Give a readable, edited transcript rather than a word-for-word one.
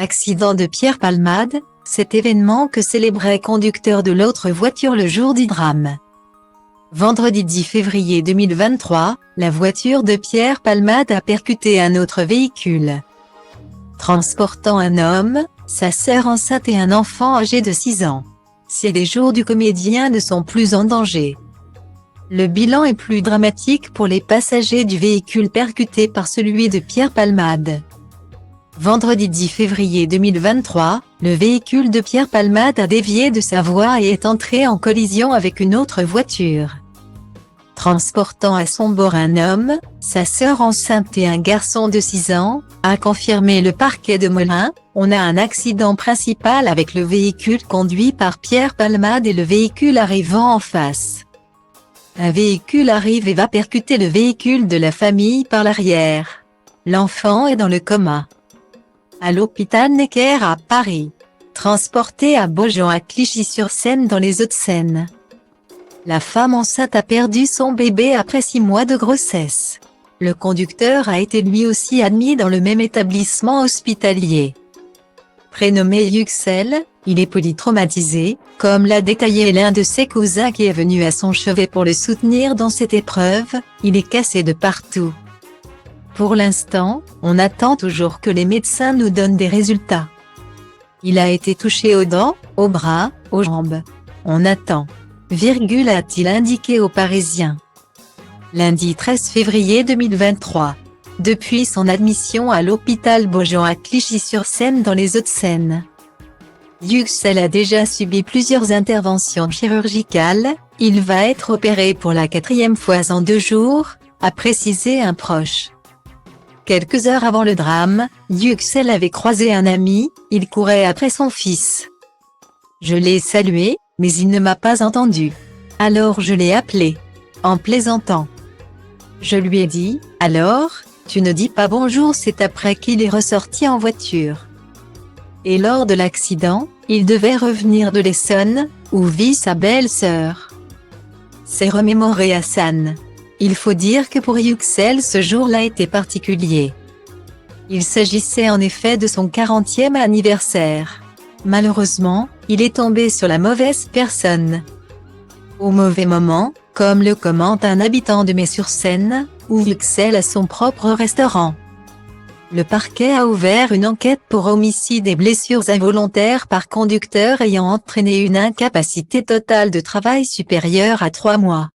Accident de Pierre Palmade, cet événement que célébrait conducteur de l'autre voiture le jour du drame. Vendredi 10 février 2023, la voiture de Pierre Palmade a percuté un autre véhicule, transportant un homme, sa sœur enceinte et un enfant âgé de 6 ans. Les jours du comédien ne sont plus en danger. Le bilan est plus dramatique pour les passagers du véhicule percuté par celui de Pierre Palmade. Vendredi 10 février 2023, le véhicule de Pierre Palmade a dévié de sa voie et est entré en collision avec une autre voiture, transportant à son bord un homme, sa sœur enceinte et un garçon de 6 ans, a confirmé le parquet de Melun. On a un accident principal avec le véhicule conduit par Pierre Palmade et le véhicule arrivant en face. Un véhicule arrive et va percuter le véhicule de la famille par l'arrière. L'enfant est dans le coma. À l'hôpital Necker à Paris. Transporté à Beaujon à Clichy-sur-Seine dans les Hauts-de-Seine. La femme enceinte a perdu son bébé après 6 mois de grossesse. Le conducteur a été lui aussi admis dans le même établissement hospitalier. Prénommé Yüksel, il est polytraumatisé, comme l'a détaillé l'un de ses cousins qui est venu à son chevet pour le soutenir dans cette épreuve. Il est cassé de partout. Pour l'instant, on attend toujours que les médecins nous donnent des résultats. Il a été touché aux dents, aux bras, aux jambes. On attend. A-t-il indiqué aux Parisiens. Lundi 13 février 2023. Depuis son admission à l'hôpital Beaujon à Clichy-sur-Seine dans les Hauts-de-Seine, Yüksel a déjà subi plusieurs interventions chirurgicales. Il va être opéré pour la 4e fois en 2 jours, a précisé un proche. Quelques heures avant le drame, Yüksel avait croisé un ami, il courait après son fils. Je l'ai salué, mais il ne m'a pas entendu. Alors je l'ai appelé, en plaisantant. Je lui ai dit, alors, tu ne dis pas bonjour. C'est après qu'il est ressorti en voiture. Et lors de l'accident, il devait revenir de l'Essonne, où vit sa belle-sœur. C'est remémoré Hassan. Il faut dire que pour Yüksel ce jour-là était particulier. Il s'agissait en effet de son 40e anniversaire. Malheureusement, il est tombé sur la mauvaise personne. Au mauvais moment, comme le commente un habitant de Metz-sur-Seine, où Yüksel a son propre restaurant. Le parquet a ouvert une enquête pour homicide et blessures involontaires par conducteur ayant entraîné une incapacité totale de travail supérieure à 3 mois.